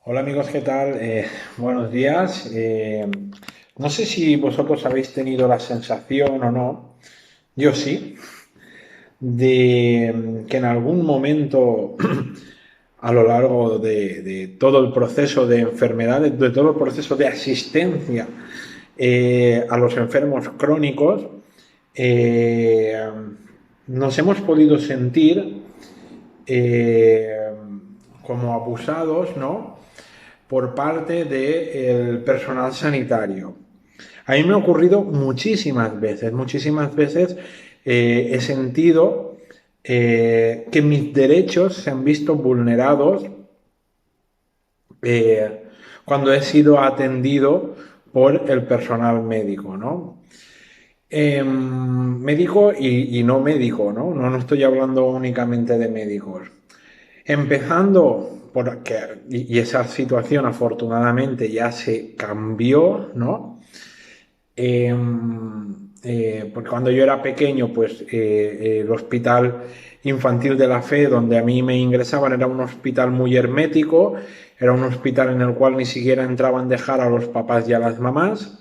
Hola amigos, ¿qué tal? Buenos días. No sé si vosotros habéis tenido la sensación o no, yo sí, de que en algún momento a lo largo de todo el proceso de enfermedades, de todo el proceso de asistencia a los enfermos crónicos, eh, nos hemos podido sentir eh, como abusados, ¿no? Por parte del personal sanitario. A mí me ha ocurrido muchísimas veces he sentido que mis derechos se han visto vulnerados eh, cuando he sido atendido por el personal médico, ¿no? Médico y no médico, ¿no? No estoy hablando únicamente de médicos. Empezando porque, y esa situación afortunadamente ya se cambió, ¿no? Eh, porque cuando yo era pequeño, pues el Hospital Infantil de la Fe, donde a mí me ingresaban, era un hospital muy hermético, era un hospital en el cual ni siquiera entraban a dejar a los papás y a las mamás,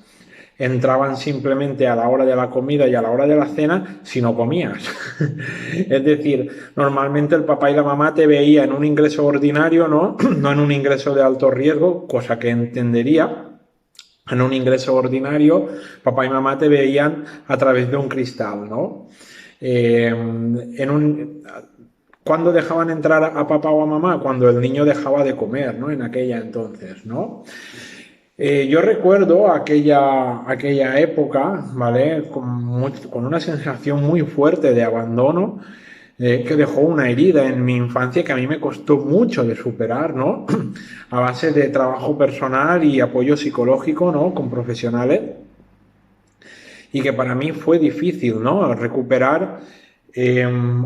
entraban simplemente a la hora de la comida y a la hora de la cena si no comías. Es decir, normalmente el papá y la mamá te veían en un ingreso ordinario, ¿no? No en un ingreso de alto riesgo, cosa que entendería. En un ingreso ordinario, papá y mamá te veían a través de un cristal, ¿no? ¿Cuándo dejaban entrar a papá o a mamá? Cuando el niño dejaba de comer, ¿no? En aquella entonces, ¿no? Yo recuerdo aquella época, ¿vale? Con una sensación muy fuerte de abandono, que dejó una herida en mi infancia que a mí me costó mucho de superar, ¿no? A base de trabajo personal y apoyo psicológico, ¿no? Con profesionales. Y que para mí fue difícil, ¿no? Recuperar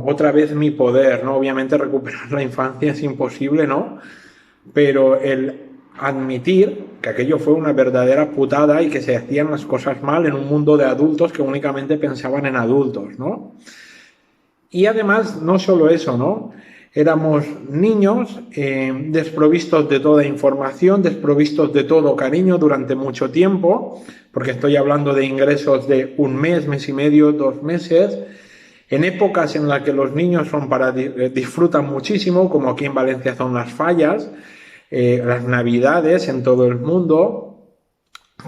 otra vez mi poder, ¿no? Obviamente recuperar la infancia es imposible, ¿no? Pero el admitir que aquello fue una verdadera putada y que se hacían las cosas mal en un mundo de adultos que únicamente pensaban en adultos, ¿no? Y además, no solo eso, ¿no? Éramos niños desprovistos de toda información, desprovistos de todo cariño durante mucho tiempo, porque estoy hablando de ingresos de un mes, mes y medio, 2 meses, en épocas en las que los niños son disfrutan muchísimo, como aquí en Valencia son las fallas, las navidades en todo el mundo,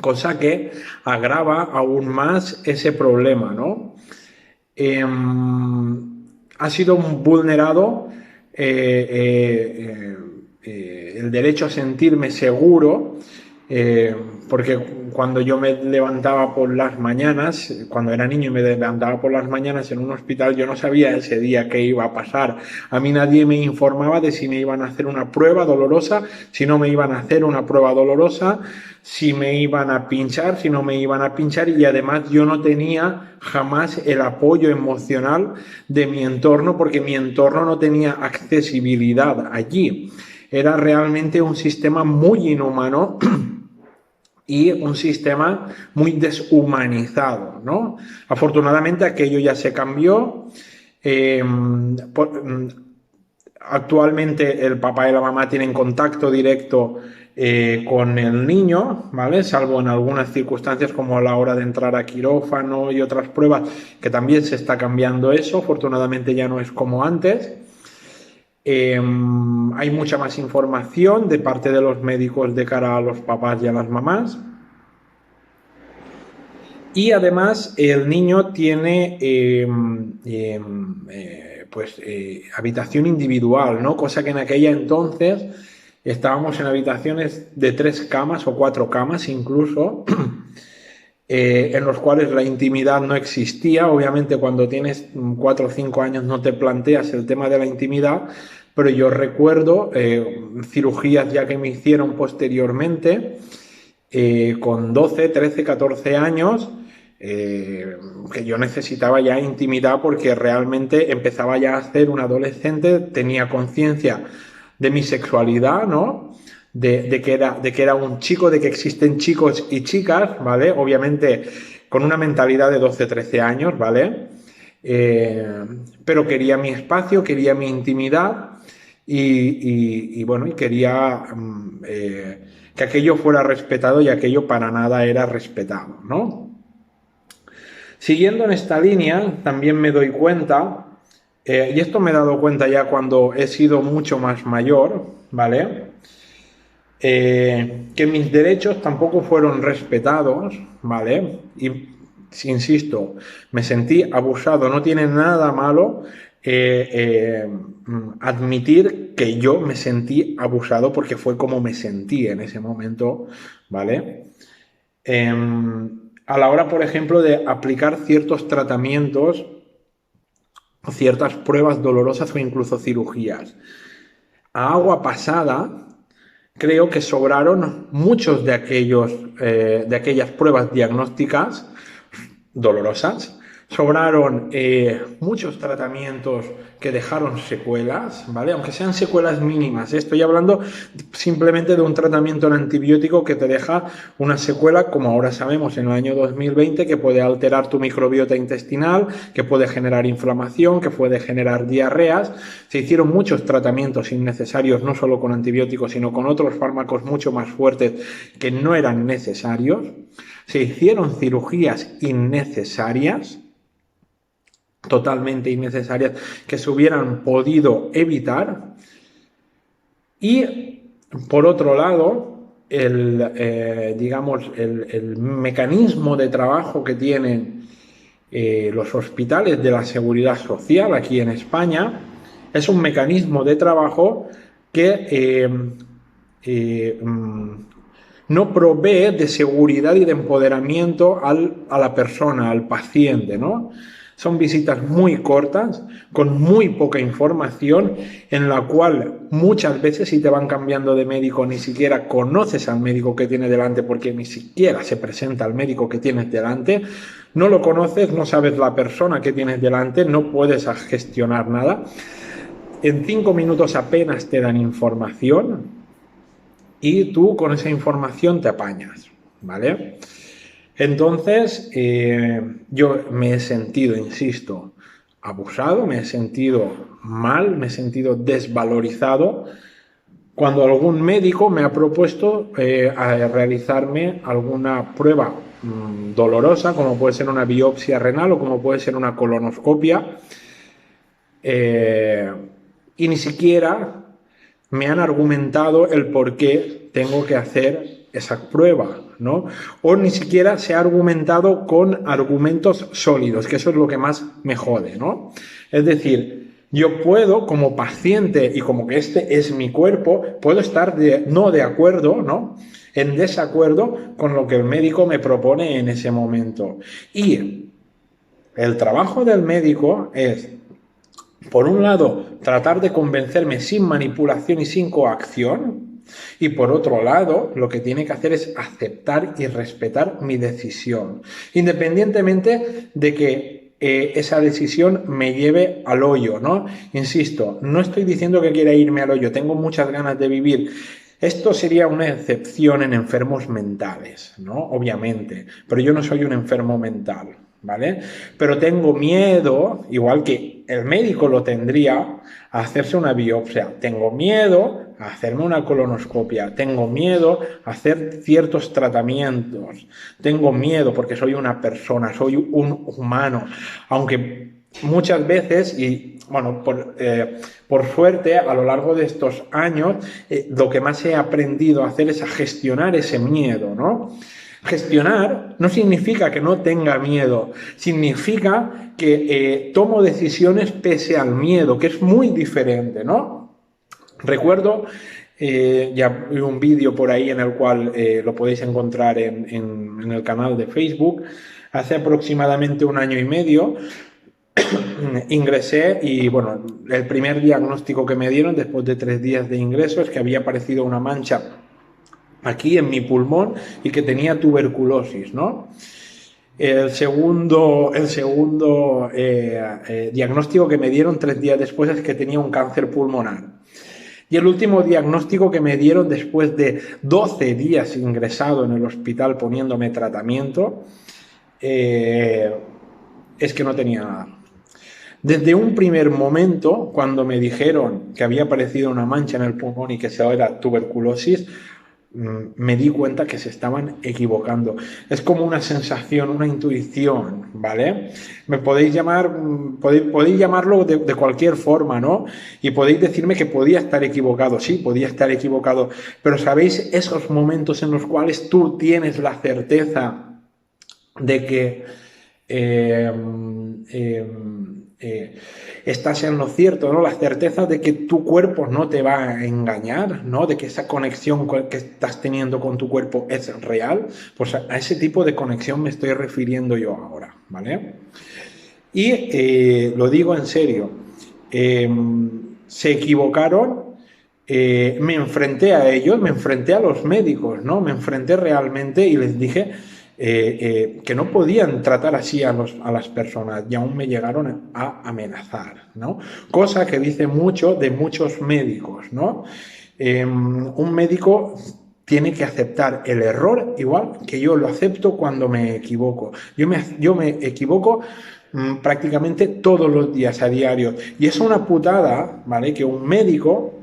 cosa que agrava aún más ese problema, ¿no? Eh, ha sido vulnerado el derecho a sentirme seguro, eh, porque cuando yo me levantaba por las mañanas, cuando era niño y me levantaba por las mañanas en un hospital, yo no sabía ese día qué iba a pasar. A mí nadie me informaba de si me iban a hacer una prueba dolorosa, si no me iban a hacer una prueba dolorosa, si me iban a pinchar, si no me iban a pinchar, y además yo no tenía jamás el apoyo emocional de mi entorno porque mi entorno no tenía accesibilidad allí. Era realmente un sistema muy inhumano y un sistema muy deshumanizado, ¿no? Afortunadamente aquello ya se cambió. Eh, por, Actualmente el papá y la mamá tienen contacto directo con el niño, ¿vale? Salvo en algunas circunstancias como a la hora de entrar a quirófano y otras pruebas, que también se está cambiando eso. Afortunadamente ya no es como antes. Hay mucha más información de parte de los médicos de cara a los papás y a las mamás. Y además el niño tiene habitación individual, ¿no? Cosa que en aquella entonces estábamos en habitaciones de 3 camas o 4 camas incluso, en los cuales la intimidad no existía. Obviamente cuando tienes 4 o 5 años no te planteas el tema de la intimidad, pero yo recuerdo cirugías ya que me hicieron posteriormente, con 12, 13, 14 años, que yo necesitaba ya intimidad porque realmente empezaba ya a ser un adolescente, tenía conciencia de mi sexualidad, ¿no? De que era un chico, de que existen chicos y chicas, ¿vale? Obviamente con una mentalidad de 12, 13 años, ¿vale? Eh, pero quería mi espacio, quería mi intimidad y bueno, y quería que aquello fuera respetado y aquello para nada era respetado, ¿no? Siguiendo en esta línea, también me doy cuenta, y esto me he dado cuenta ya cuando he sido mucho más mayor, ¿vale? Que mis derechos tampoco fueron respetados, ¿vale? Y insisto, me sentí abusado, no tiene nada malo admitir que yo me sentí abusado porque fue como me sentí en ese momento, ¿vale? A la hora, por ejemplo, de aplicar ciertos tratamientos o ciertas pruebas dolorosas o incluso cirugías. A agua pasada, creo que sobraron muchos de aquellas pruebas diagnósticas dolorosas. Sobraron muchos tratamientos que dejaron secuelas, ¿vale? Aunque sean secuelas mínimas. Estoy hablando simplemente de un tratamiento en antibiótico que te deja una secuela, como ahora sabemos en el año 2020, que puede alterar tu microbiota intestinal, que puede generar inflamación, que puede generar diarreas. Se hicieron muchos tratamientos innecesarios, no solo con antibióticos, sino con otros fármacos mucho más fuertes que no eran necesarios. Se hicieron cirugías innecesarias, totalmente innecesarias, que se hubieran podido evitar. Y por otro lado, digamos, el mecanismo de trabajo que tienen los hospitales de la Seguridad Social aquí en España es un mecanismo de trabajo que no provee de seguridad y de empoderamiento a la persona, al paciente, ¿no? Son visitas muy cortas, con muy poca información, en la cual muchas veces si te van cambiando de médico ni siquiera conoces al médico que tienes delante porque ni siquiera se presenta al médico que tienes delante, no lo conoces, no sabes la persona que tienes delante, no puedes gestionar nada. En 5 minutos apenas te dan información y tú con esa información te apañas, ¿vale? Entonces, yo me he sentido, insisto, abusado, me he sentido mal, me he sentido desvalorizado cuando algún médico me ha propuesto a realizarme alguna prueba dolorosa, como puede ser una biopsia renal o como puede ser una colonoscopia, y ni siquiera me han argumentado el por qué tengo que hacer esa prueba, ¿no? O ni siquiera se ha argumentado con argumentos sólidos, que eso es lo que más me jode, ¿no? Es decir, yo puedo, como paciente y como que este es mi cuerpo, puedo estar no de acuerdo, ¿no? En desacuerdo con lo que el médico me propone en ese momento. Y el trabajo del médico es, por un lado, tratar de convencerme sin manipulación y sin coacción, y por otro lado, lo que tiene que hacer es aceptar y respetar mi decisión, independientemente de que esa decisión me lleve al hoyo, ¿no? Insisto, no estoy diciendo que quiera irme al hoyo, tengo muchas ganas de vivir. Esto sería una excepción en enfermos mentales, ¿no? Obviamente, pero yo no soy un enfermo mental, ¿vale? Pero tengo miedo, igual que el médico lo tendría, a hacerse una biopsia. Tengo miedo a hacerme una colonoscopia. Tengo miedo a hacer ciertos tratamientos. Tengo miedo porque soy una persona, soy un humano. Aunque muchas veces, y bueno, por suerte, a lo largo de estos años, lo que más he aprendido a hacer es a gestionar ese miedo, ¿no? Gestionar no significa que no tenga miedo, significa que tomo decisiones pese al miedo, que es muy diferente, ¿no? Recuerdo, ya vi un vídeo por ahí en el cual lo podéis encontrar en el canal de Facebook, hace aproximadamente 1 año y medio, ingresé y bueno, el primer diagnóstico que me dieron después de 3 días de ingreso es que había aparecido una mancha aquí en mi pulmón y que tenía tuberculosis, ¿no? El segundo diagnóstico que me dieron 3 días después es que tenía un cáncer pulmonar. Y el último diagnóstico que me dieron después de 12 días ingresado en el hospital poniéndome tratamiento es que no tenía nada. Desde un primer momento, cuando me dijeron que había aparecido una mancha en el pulmón y que eso era tuberculosis, me di cuenta que se estaban equivocando. Es como una sensación, una intuición, ¿vale? Me podéis llamar, podéis llamarlo de cualquier forma, ¿no? Y podéis decirme que podía estar equivocado, sí, podía estar equivocado, pero ¿sabéis esos momentos en los cuales tú tienes la certeza de que eh, eh, eh, estás en lo cierto, ¿no? La certeza de que tu cuerpo no te va a engañar, ¿no? De que esa conexión que estás teniendo con tu cuerpo es real, pues a ese tipo de conexión me estoy refiriendo yo ahora, ¿vale? Y lo digo en serio, eh, se equivocaron, me enfrenté a ellos, me enfrenté a los médicos, ¿no? Me enfrenté realmente y les dije que no podían tratar así a las personas y aún me llegaron a amenazar, ¿no? Cosa que dice mucho de muchos médicos, ¿no? Un médico tiene que aceptar el error igual que yo lo acepto cuando me equivoco. Yo me equivoco prácticamente todos los días a diario. Y es una putada, ¿vale? Que un médico,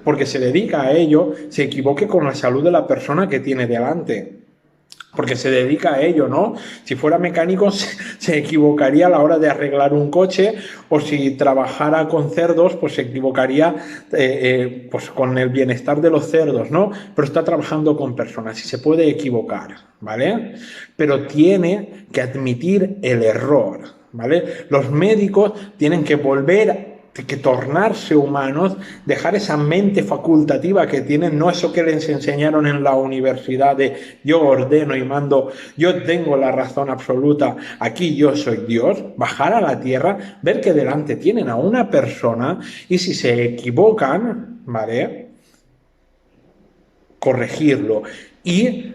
porque se dedica a ello, se equivoque con la salud de la persona que tiene delante. Porque se dedica a ello, ¿no? Si fuera mecánico se equivocaría a la hora de arreglar un coche, o si trabajara con cerdos, pues se equivocaría pues con el bienestar de los cerdos, ¿no? Pero está trabajando con personas y se puede equivocar, ¿vale? Pero tiene que admitir el error, ¿vale? Los médicos tienen que que tornarse humanos, dejar esa mente facultativa que tienen, no eso que les enseñaron en la universidad de yo ordeno y mando, yo tengo la razón absoluta, aquí yo soy Dios, bajar a la tierra, ver que delante tienen a una persona y si se equivocan, ¿vale? Corregirlo y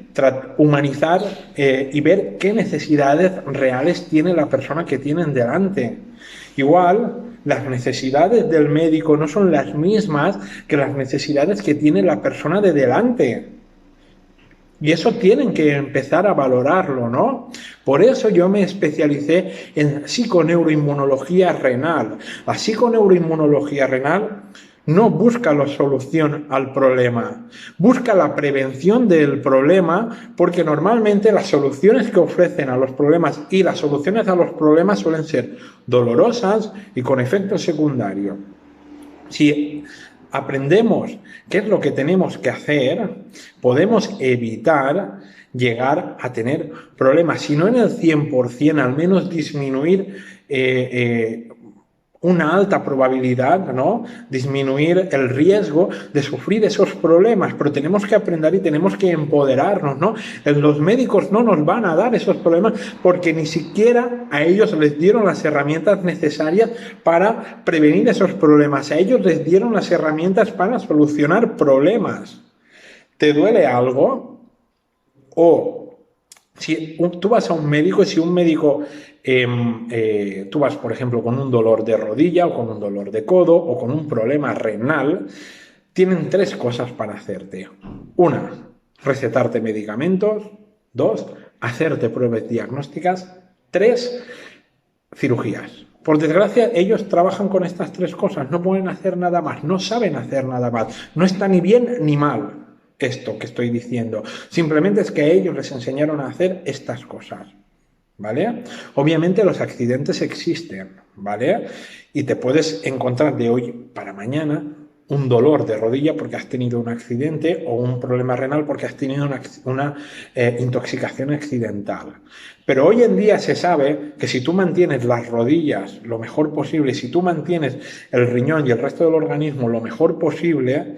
humanizar y ver qué necesidades reales tiene la persona que tienen delante. Igual, las necesidades del médico no son las mismas que las necesidades que tiene la persona de delante. Y eso tienen que empezar a valorarlo, ¿no? Por eso yo me especialicé en psiconeuroinmunología renal. La psiconeuroinmunología renal no busca la solución al problema, busca la prevención del problema, porque normalmente las soluciones que ofrecen a los problemas y las soluciones a los problemas suelen ser dolorosas y con efectos secundarios. Si aprendemos qué es lo que tenemos que hacer, podemos evitar llegar a tener problemas, si no en el 100%, al menos disminuir una alta probabilidad, ¿no? Disminuir el riesgo de sufrir esos problemas, pero tenemos que aprender y tenemos que empoderarnos, ¿no? Los médicos no nos van a dar esos problemas porque ni siquiera a ellos les dieron las herramientas necesarias para prevenir esos problemas, a ellos les dieron las herramientas para solucionar problemas. ¿Te duele algo? O si tú vas a un médico y si un médico, tú vas, por ejemplo, con un dolor de rodilla o con un dolor de codo o con un problema renal, tienen tres cosas para hacerte. Una, recetarte medicamentos. Dos, hacerte pruebas diagnósticas. Tres, cirugías. Por desgracia, ellos trabajan con estas tres cosas, no pueden hacer nada más, no saben hacer nada más, no está ni bien ni mal esto que estoy diciendo, simplemente es que a ellos les enseñaron a hacer estas cosas, ¿vale? Obviamente los accidentes existen, ¿vale? Y te puedes encontrar de hoy para mañana un dolor de rodilla porque has tenido un accidente o un problema renal porque has tenido una intoxicación accidental. Pero hoy en día se sabe que si tú mantienes las rodillas lo mejor posible, si tú mantienes el riñón y el resto del organismo lo mejor posible,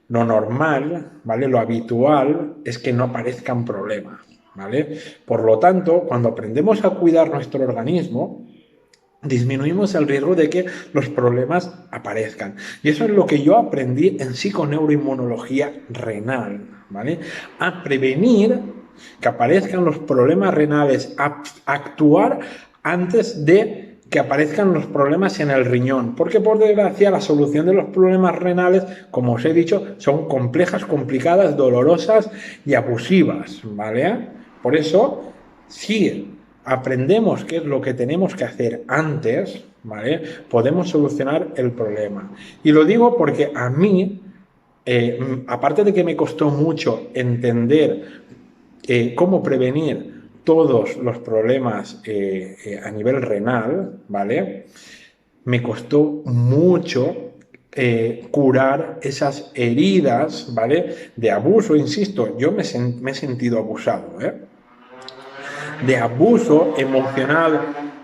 lo normal, ¿vale? Lo habitual es que no aparezcan problemas, ¿vale? Por lo tanto, cuando aprendemos a cuidar nuestro organismo, disminuimos el riesgo de que los problemas aparezcan. Y eso es lo que yo aprendí en psiconeuroinmunología renal, ¿vale? A prevenir que aparezcan los problemas renales, a actuar antes de que aparezcan los problemas en el riñón, porque por desgracia la solución de los problemas renales, como os he dicho, son complejas, complicadas, dolorosas y abusivas, ¿vale? Por eso, sí, aprendemos qué es lo que tenemos que hacer antes, ¿vale? Podemos solucionar el problema. Y lo digo porque a mí, aparte de que me costó mucho entender cómo prevenir todos los problemas a nivel renal, ¿vale? Me costó mucho curar esas heridas, ¿vale? De abuso, insisto, yo me he sentido abusado, ¿eh? De abuso emocional,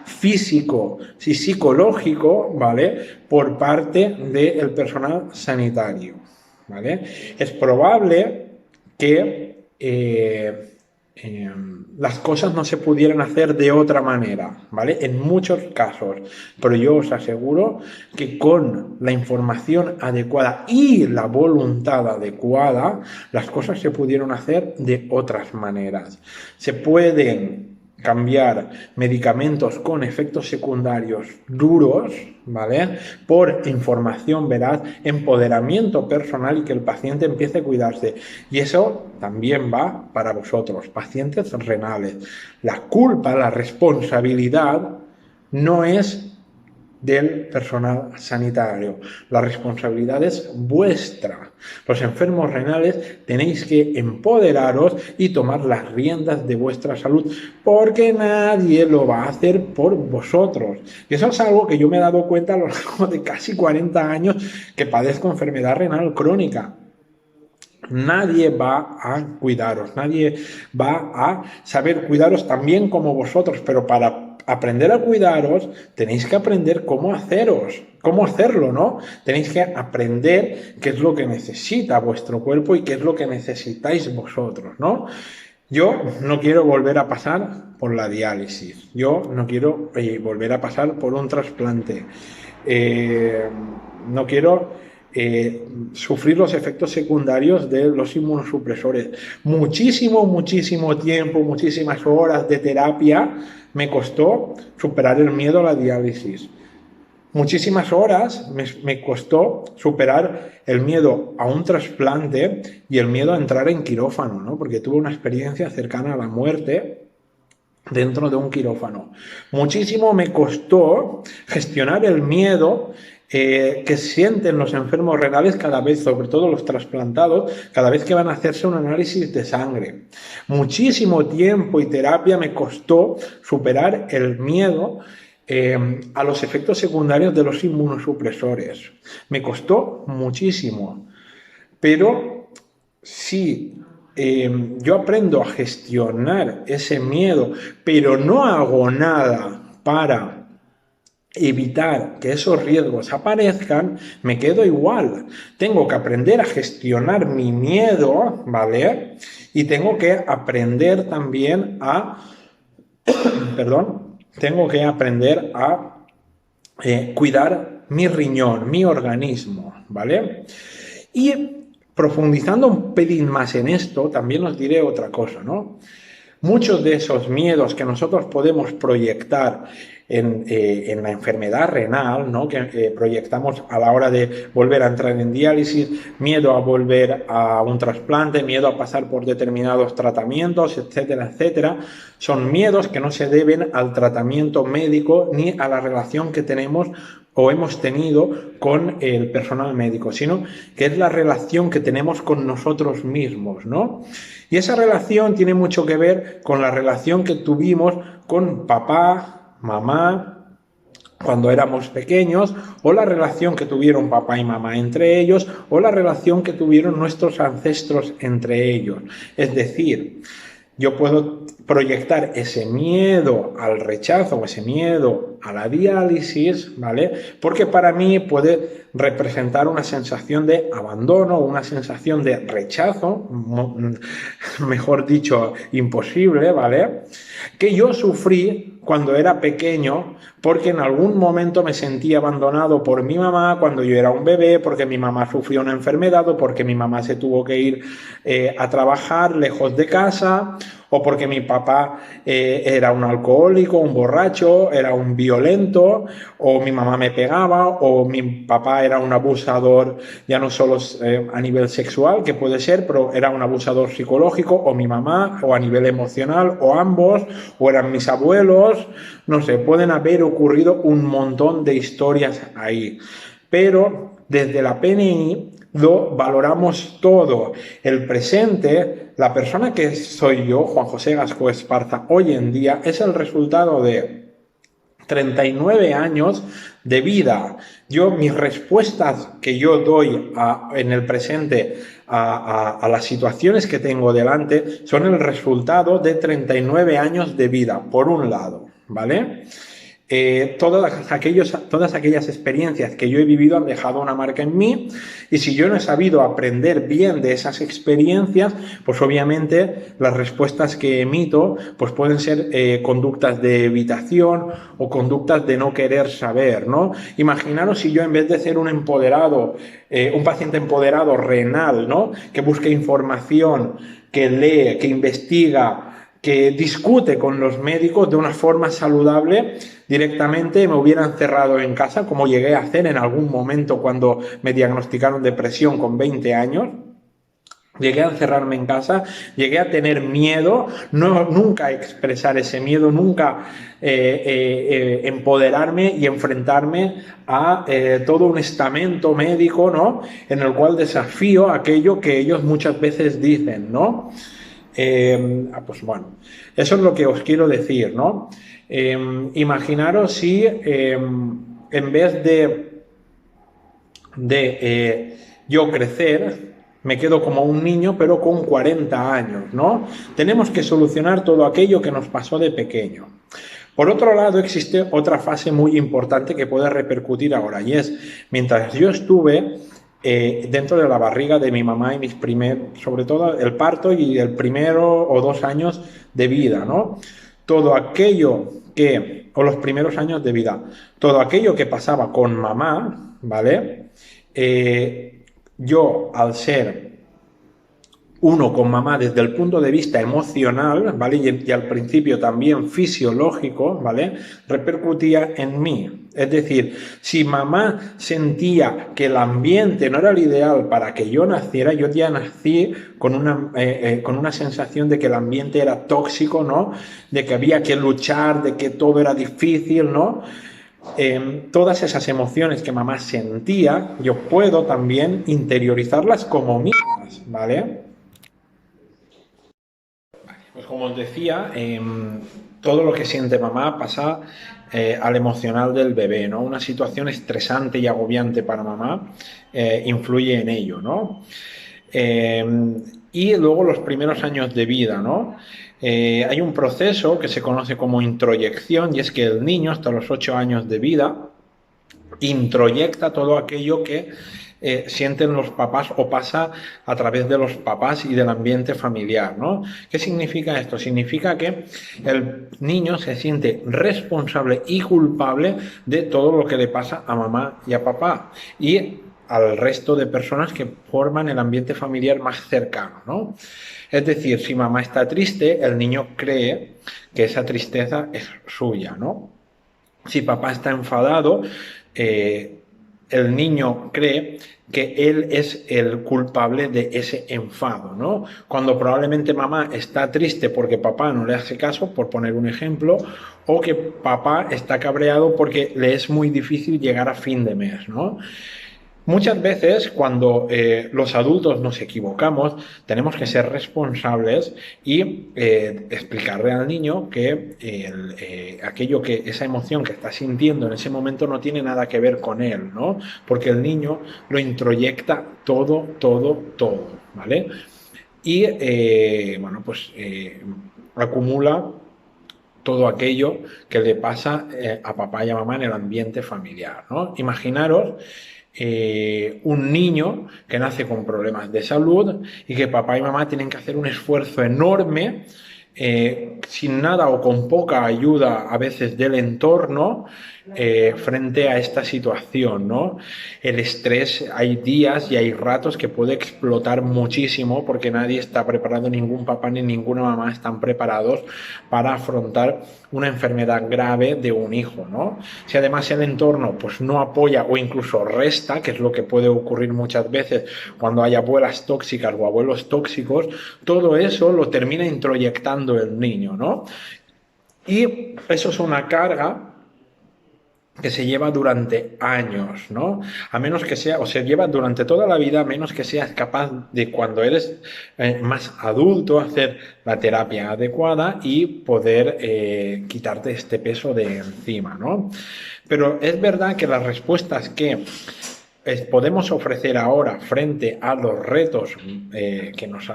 físico y psicológico, ¿vale? Por parte del personal sanitario, ¿vale? Es probable que las cosas no se pudieran hacer de otra manera, ¿vale? En muchos casos, pero yo os aseguro que con la información adecuada y la voluntad adecuada, las cosas se pudieron hacer de otras maneras. Se pueden cambiar medicamentos con efectos secundarios duros, ¿vale? Por información veraz, empoderamiento personal y que el paciente empiece a cuidarse. Y eso también va para vosotros, pacientes renales. La culpa, la responsabilidad no es del personal sanitario. La responsabilidad es vuestra. Los enfermos renales tenéis que empoderaros y tomar las riendas de vuestra salud, porque nadie lo va a hacer por vosotros. Y eso es algo que yo me he dado cuenta a lo largo de casi 40 años que padezco enfermedad renal crónica. Nadie va a cuidaros, nadie va a saber cuidaros tan bien como vosotros, pero para aprender a cuidaros tenéis que aprender cómo hacerlo, ¿no? Tenéis que aprender qué es lo que necesita vuestro cuerpo y qué es lo que necesitáis vosotros, ¿no? Yo no quiero volver a pasar por la diálisis, yo no quiero volver a pasar por un trasplante, no quiero sufrir los efectos secundarios de los inmunosupresores. Muchísimo tiempo, muchísimas horas de terapia me costó superar el miedo a la diálisis. Muchísimas horas me costó superar el miedo a un trasplante y el miedo a entrar en quirófano, ¿no? Porque tuve una experiencia cercana a la muerte dentro de un quirófano. Muchísimo me costó gestionar el miedo que sienten los enfermos renales cada vez, sobre todo los trasplantados, cada vez que van a hacerse un análisis de sangre. Muchísimo tiempo y terapia me costó superar el miedo a los efectos secundarios de los inmunosupresores. Me costó muchísimo, pero si yo aprendo a gestionar ese miedo, pero no hago nada para evitar que esos riesgos aparezcan, me quedo igual. Tengo que aprender a gestionar mi miedo, ¿vale? Y tengo que aprender también a, tengo que aprender a cuidar mi riñón, mi organismo, ¿vale? Y profundizando un pelín más en esto, también os diré otra cosa, ¿no? Muchos de esos miedos que nosotros podemos proyectar en la enfermedad renal, ¿no? Que proyectamos a la hora de volver a entrar en diálisis, miedo a volver a un trasplante, miedo a pasar por determinados tratamientos, etcétera, etcétera, son miedos que no se deben al tratamiento médico ni a la relación que tenemos o hemos tenido con el personal médico, sino que es la relación que tenemos con nosotros mismos, ¿no? Y esa relación tiene mucho que ver con la relación que tuvimos con papá, mamá, cuando éramos pequeños, o la relación que tuvieron papá y mamá entre ellos, o la relación que tuvieron nuestros ancestros entre ellos. Es decir, yo puedo proyectar ese miedo al rechazo o ese miedo a la diálisis, ¿vale? Porque para mí puede representar una sensación de abandono, una sensación de rechazo, mejor dicho, imposible, ¿vale? Que yo sufrí cuando era pequeño porque en algún momento me sentí abandonado por mi mamá cuando yo era un bebé, porque mi mamá sufrió una enfermedad o porque mi mamá se tuvo que ir a trabajar lejos de casa, o porque mi papá era un alcohólico, un borracho, era un violento, o mi mamá me pegaba, o mi papá era un abusador, ya no solo a nivel sexual, que puede ser, pero era un abusador psicológico, o mi mamá, o a nivel emocional, o ambos, o eran mis abuelos, no sé, pueden haber ocurrido un montón de historias ahí. Pero desde la PNI lo valoramos todo. El presente, la persona que soy yo, Juan José Gascó Esparza, hoy en día, es el resultado de 39 años de vida. Mis respuestas que yo doy en el presente a las situaciones que tengo delante son el resultado de 39 años de vida, por un lado, ¿vale? Todas aquellas experiencias que yo he vivido han dejado una marca en mí, y si yo no he sabido aprender bien de esas experiencias, pues obviamente las respuestas que emito pues pueden ser conductas de evitación o conductas de no querer saber, ¿no? Imaginaros si yo, en vez de ser un empoderado, un paciente empoderado renal, ¿no?, que busque información, que lee, que investiga, que discute con los médicos de una forma saludable, directamente me hubiera encerrado en casa, como llegué a hacer en algún momento cuando me diagnosticaron depresión con 20 años. Llegué a encerrarme en casa, llegué a tener miedo, nunca expresar ese miedo, nunca empoderarme y enfrentarme a todo un estamento médico, ¿no?, en el cual desafío aquello que ellos muchas veces dicen, ¿no? Pues bueno, eso es lo que os quiero decir, ¿no? Imaginaros si en vez de yo crecer, me quedo como un niño, pero con 40 años, ¿no? Tenemos que solucionar todo aquello que nos pasó de pequeño. Por otro lado, existe otra fase muy importante que puede repercutir ahora, y es, mientras yo estuve dentro de la barriga de mi mamá y sobre todo el parto y el primero o 2 años de vida, ¿no? Todo aquello o los primeros años de vida, todo aquello que pasaba con mamá, ¿vale? Yo, al ser uno con mamá desde el punto de vista emocional, ¿vale?, y al principio también fisiológico, ¿vale?, repercutía en mí. Es decir, si mamá sentía que el ambiente no era el ideal para que yo naciera, yo ya nací con una sensación de que el ambiente era tóxico, ¿no?, de que había que luchar, de que todo era difícil, ¿no? Todas esas emociones que mamá sentía, yo puedo también interiorizarlas como mías, ¿vale? Pues como os decía, todo lo que siente mamá pasa al emocional del bebé, ¿no? Una situación estresante y agobiante para mamá influye en ello, ¿no? Y luego los primeros años de vida, ¿no? Hay un proceso que se conoce como introyección, y es que el niño hasta los 8 años de vida introyecta todo aquello que sienten los papás o pasa a través de los papás y del ambiente familiar, ¿no? ¿Qué significa esto? Significa que el niño se siente responsable y culpable de todo lo que le pasa a mamá y a papá y al resto de personas que forman el ambiente familiar más cercano, ¿no? Es decir, si mamá está triste, el niño cree que esa tristeza es suya, ¿no? Si papá está enfadado, el niño cree que él es el culpable de ese enfado, ¿no? Cuando probablemente mamá está triste porque papá no le hace caso, por poner un ejemplo, o que papá está cabreado porque le es muy difícil llegar a fin de mes, ¿no? Muchas veces, cuando los adultos nos equivocamos, tenemos que ser responsables y explicarle al niño que esa emoción que está sintiendo en ese momento no tiene nada que ver con él, ¿no? Porque el niño lo introyecta todo, ¿vale? Y, acumula todo aquello que le pasa a papá y a mamá en el ambiente familiar, ¿no? Imaginaros un niño que nace con problemas de salud y que papá y mamá tienen que hacer un esfuerzo enorme, sin nada o con poca ayuda a veces del entorno, frente a esta situación, ¿no? El estrés, hay días y hay ratos que puede explotar muchísimo porque nadie está preparado, ningún papá ni ninguna mamá están preparados para afrontar una enfermedad grave de un hijo, ¿no? Si además el entorno pues no apoya o incluso resta, que es lo que puede ocurrir muchas veces cuando hay abuelas tóxicas o abuelos tóxicos, todo eso lo termina introyectando el niño, ¿no? Y eso es una carga que se lleva durante años, ¿no? A menos que sea, o se lleva durante toda la vida, a menos que seas capaz de cuando eres más adulto hacer la terapia adecuada y poder quitarte este peso de encima, ¿no? Pero es verdad que las respuestas que podemos ofrecer ahora frente a los retos que nos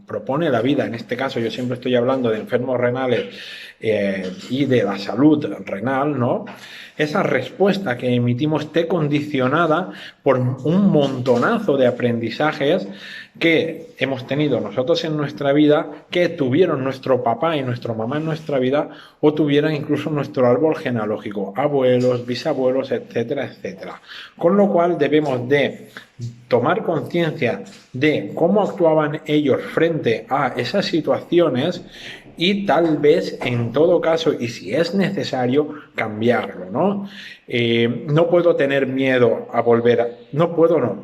propone la vida, en este caso yo siempre estoy hablando de enfermos renales y de la salud renal, ¿no? Esa respuesta que emitimos esté condicionada por un montonazo de aprendizajes que hemos tenido nosotros en nuestra vida, que tuvieron nuestro papá y nuestra mamá en nuestra vida, o tuvieran incluso nuestro árbol genealógico, abuelos, bisabuelos, etcétera, etcétera. Con lo cual debemos de tomar conciencia de cómo actuaban ellos frente a esas situaciones y tal vez en todo caso, y si es necesario, cambiarlo, ¿no? No puedo tener miedo a volver a... No puedo, no.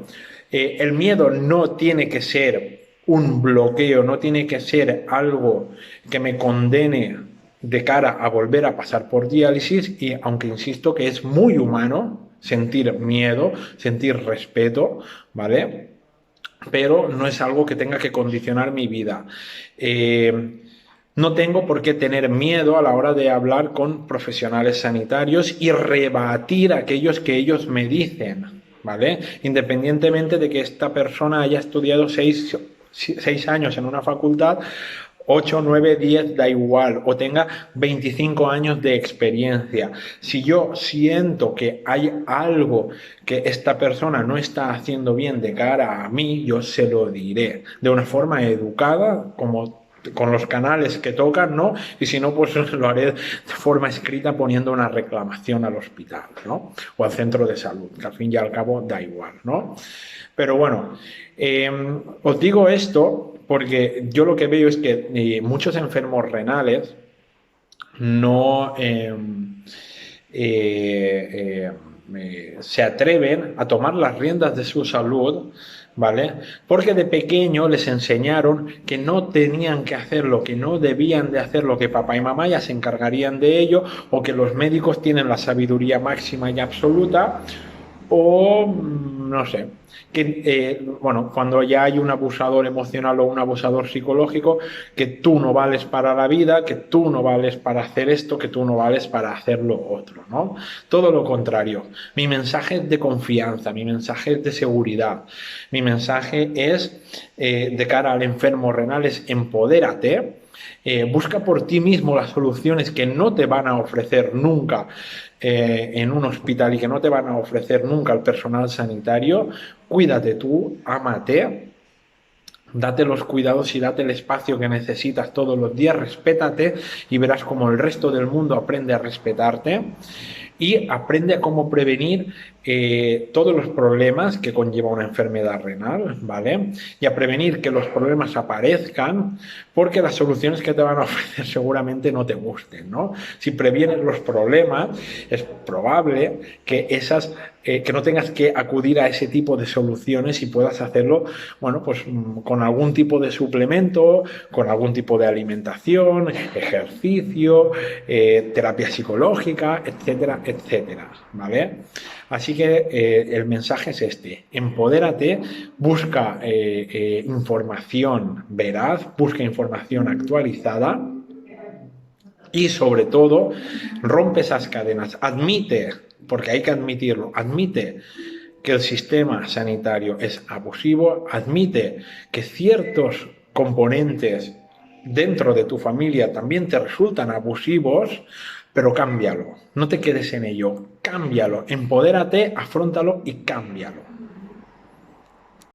El miedo no tiene que ser un bloqueo, no tiene que ser algo que me condene de cara a volver a pasar por diálisis, y aunque insisto que es muy humano sentir miedo, sentir respeto, ¿vale? Pero no es algo que tenga que condicionar mi vida. No tengo por qué tener miedo a la hora de hablar con profesionales sanitarios y rebatir aquellos que ellos me dicen, ¿vale? Independientemente de que esta persona haya estudiado 6 años en una facultad, 8, 9, 10, da igual, o tenga 25 años de experiencia. Si yo siento que hay algo que esta persona no está haciendo bien de cara a mí, yo se lo diré de una forma educada, como con los canales que tocan, ¿no? Y si no, pues lo haré de forma escrita poniendo una reclamación al hospital, ¿no? O al centro de salud, que al fin y al cabo da igual, ¿no? Pero bueno, os digo esto porque yo lo que veo es que muchos enfermos renales no se atreven a tomar las riendas de su salud, ¿vale? Porque de pequeño les enseñaron que no tenían que hacerlo, que no debían de hacerlo, que papá y mamá ya se encargarían de ello, o que los médicos tienen la sabiduría máxima y absoluta, o no sé, que bueno, cuando ya hay un abusador emocional o un abusador psicológico, que tú no vales para la vida, que tú no vales para hacer esto, que tú no vales para hacer lo otro, ¿no? Todo lo contrario. Mi mensaje es de confianza, mi mensaje es de seguridad, mi mensaje es de cara al enfermo renal es empodérate. Busca por ti mismo las soluciones que no te van a ofrecer nunca en un hospital y que no te van a ofrecer nunca el personal sanitario. Cuídate tú, ámate, date los cuidados y date el espacio que necesitas todos los días, respétate y verás como el resto del mundo aprende a respetarte y aprende a cómo prevenir todos los problemas que conlleva una enfermedad renal, ¿vale? Y a prevenir que los problemas aparezcan, porque las soluciones que te van a ofrecer seguramente no te gusten, ¿no? Si previenes los problemas, es probable que que no tengas que acudir a ese tipo de soluciones y puedas hacerlo, bueno, pues con algún tipo de suplemento, con algún tipo de alimentación, ejercicio, terapia psicológica, etcétera, etcétera, ¿vale? Así que el mensaje es este: empodérate, busca información veraz, busca información actualizada y sobre todo rompe esas cadenas, admite, porque hay que admitirlo, admite que el sistema sanitario es abusivo, admite que ciertos componentes dentro de tu familia también te resultan abusivos, pero cámbialo, no te quedes en ello, cámbialo, empodérate, afróntalo y cámbialo.